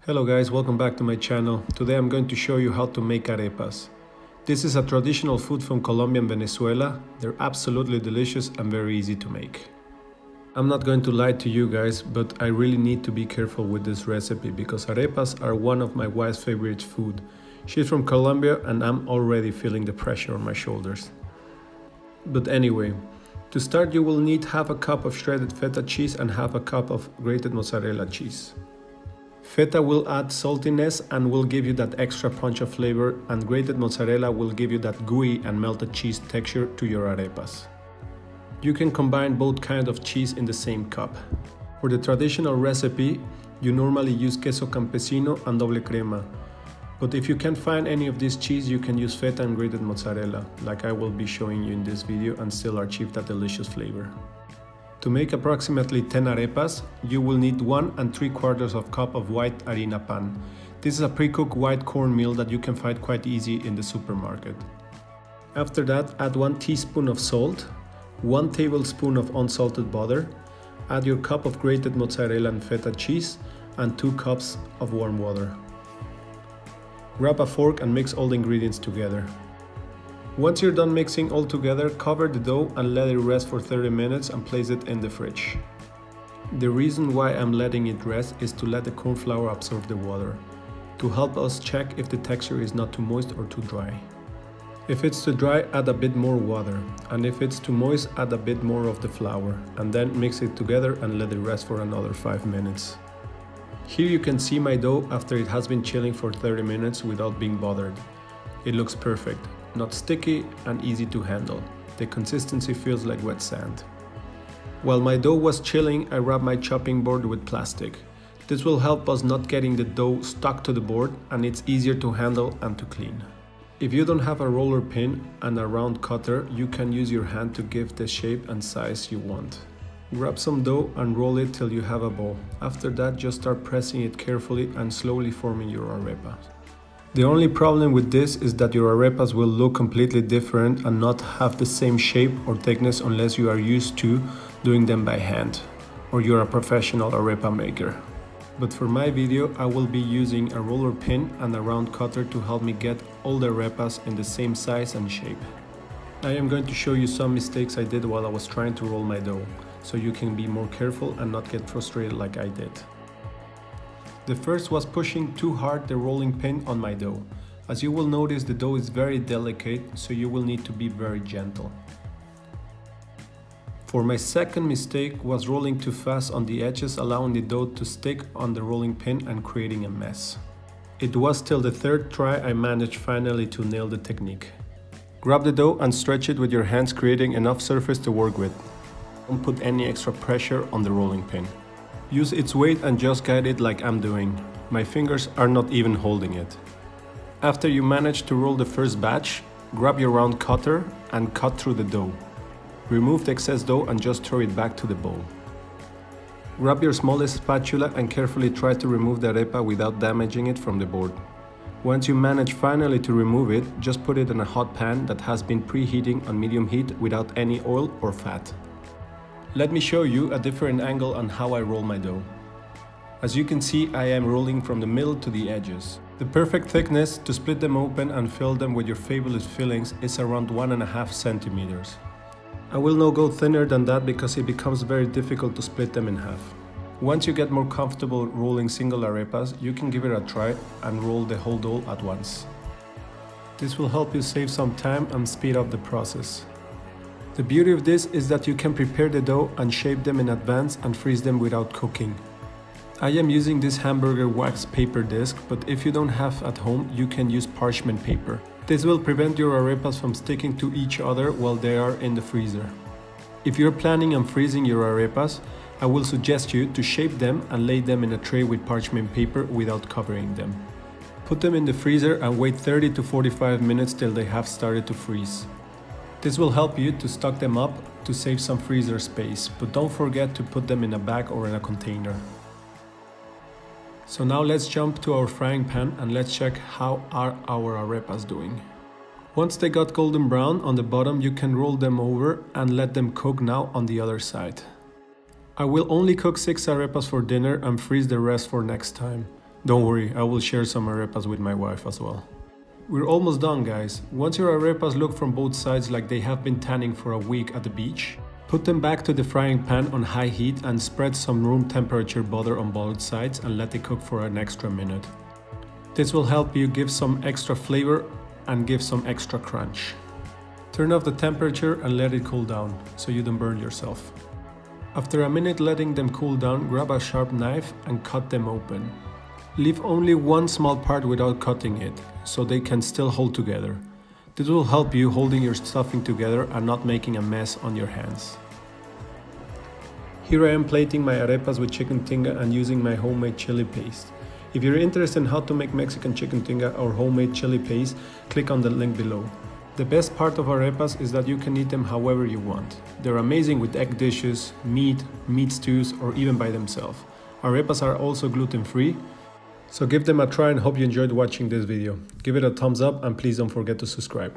Hello guys, welcome back to my channel. Today I'm going to show you how to make arepas. This is a traditional food from Colombia and Venezuela. They're absolutely delicious and very easy to make. I'm not going to lie to you guys, but I really need to be careful with this recipe because arepas are one of my wife's favorite food. She's from Colombia and I'm already feeling the pressure on my shoulders. But anyway, to start you will need half a cup of shredded feta cheese and half a cup of grated mozzarella cheese. Feta will add saltiness and will give you that extra punch of flavor, and grated mozzarella will give you that gooey and melted cheese texture to your arepas. You can combine both kinds of cheese in the same cup. For the traditional recipe, you normally use queso campesino and doble crema. But if you can't find any of this cheese, you can use feta and grated mozzarella, like I will be showing you in this video, and still achieve that delicious flavor. To make approximately 10 arepas, you will need 1 3/4 cup of white harina pan. This is a pre-cooked white cornmeal that you can find quite easy in the supermarket. After that, add 1 teaspoon of salt, 1 tablespoon of unsalted butter, add your cup of grated mozzarella and feta cheese, and 2 cups of warm water. Grab a fork and mix all the ingredients together. Once you're done mixing all together, cover the dough and let it rest for 30 minutes and place it in the fridge. The reason why I'm letting it rest is to let the corn flour absorb the water, to help us check if the texture is not too moist or too dry. If it's too dry, add a bit more water, and if it's too moist, add a bit more of the flour, and then mix it together and let it rest for another 5 minutes. Here you can see my dough after it has been chilling for 30 minutes without being bothered. It looks perfect. Not sticky and easy to handle. The consistency feels like wet sand. While my dough was chilling, I wrapped my chopping board with plastic. This will help us not getting the dough stuck to the board, and it's easier to handle and to clean. If you don't have a roller pin and a round cutter, you can use your hand to give the shape and size you want. Grab some dough and roll it till you have a ball. After that, just start pressing it carefully and slowly forming your arepa. The only problem with this is that your arepas will look completely different and not have the same shape or thickness unless you are used to doing them by hand or you're a professional arepa maker. But for my video, I will be using a roller pin and a round cutter to help me get all the arepas in the same size and shape. I am going to show you some mistakes I did while I was trying to roll my dough, so you can be more careful and not get frustrated like I did. The first was pushing too hard the rolling pin on my dough. As you will notice, the dough is very delicate, so you will need to be very gentle. For my second mistake was rolling too fast on the edges, allowing the dough to stick on the rolling pin and creating a mess. It was till the third try I managed finally to nail the technique. Grab the dough and stretch it with your hands, creating enough surface to work with. Don't put any extra pressure on the rolling pin. Use its weight and just guide it like I'm doing. My fingers are not even holding it. After you manage to roll the first batch, grab your round cutter and cut through the dough. Remove the excess dough and just throw it back to the bowl. Grab your smallest spatula and carefully try to remove the arepa without damaging it from the board. Once you manage finally to remove it, just put it in a hot pan that has been preheating on medium heat without any oil or fat. Let me show you a different angle on how I roll my dough. As you can see, I am rolling from the middle to the edges. The perfect thickness to split them open and fill them with your favorite fillings is around 1.5 centimeters. I will now go thinner than that because it becomes very difficult to split them in half. Once you get more comfortable rolling single arepas, you can give it a try and roll the whole dough at once. This will help you save some time and speed up the process. The beauty of this is that you can prepare the dough and shape them in advance and freeze them without cooking. I am using this hamburger wax paper disc, but if you don't have at home, you can use parchment paper. This will prevent your arepas from sticking to each other while they are in the freezer. If you're planning on freezing your arepas, I will suggest you to shape them and lay them in a tray with parchment paper without covering them. Put them in the freezer and wait 30 to 45 minutes till they have started to freeze. This will help you to stock them up to save some freezer space, but don't forget to put them in a bag or in a container. So now let's jump to our frying pan and let's check how are our arepas doing. Once they got golden brown on the bottom, you can roll them over and let them cook now on the other side. I will only cook 6 arepas for dinner and freeze the rest for next time. Don't worry, I will share some arepas with my wife as well. We're almost done, guys. Once your arepas look from both sides like they have been tanning for a week at the beach, put them back to the frying pan on high heat and spread some room temperature butter on both sides and let it cook for an extra minute. This will help you give some extra flavor and give some extra crunch. Turn off the temperature and let it cool down so you don't burn yourself. After a minute letting them cool down, grab a sharp knife and cut them open. Leave only one small part without cutting it, so they can still hold together. This will help you holding your stuffing together and not making a mess on your hands. Here I am plating my arepas with chicken tinga and using my homemade chili paste. If you're interested in how to make Mexican chicken tinga or homemade chili paste, click on the link below. The best part of arepas is that you can eat them however you want. They're amazing with egg dishes, meat stews, or even by themselves. Arepas are also gluten-free, so give them a try and hope you enjoyed watching this video. Give it a thumbs up and please don't forget to subscribe.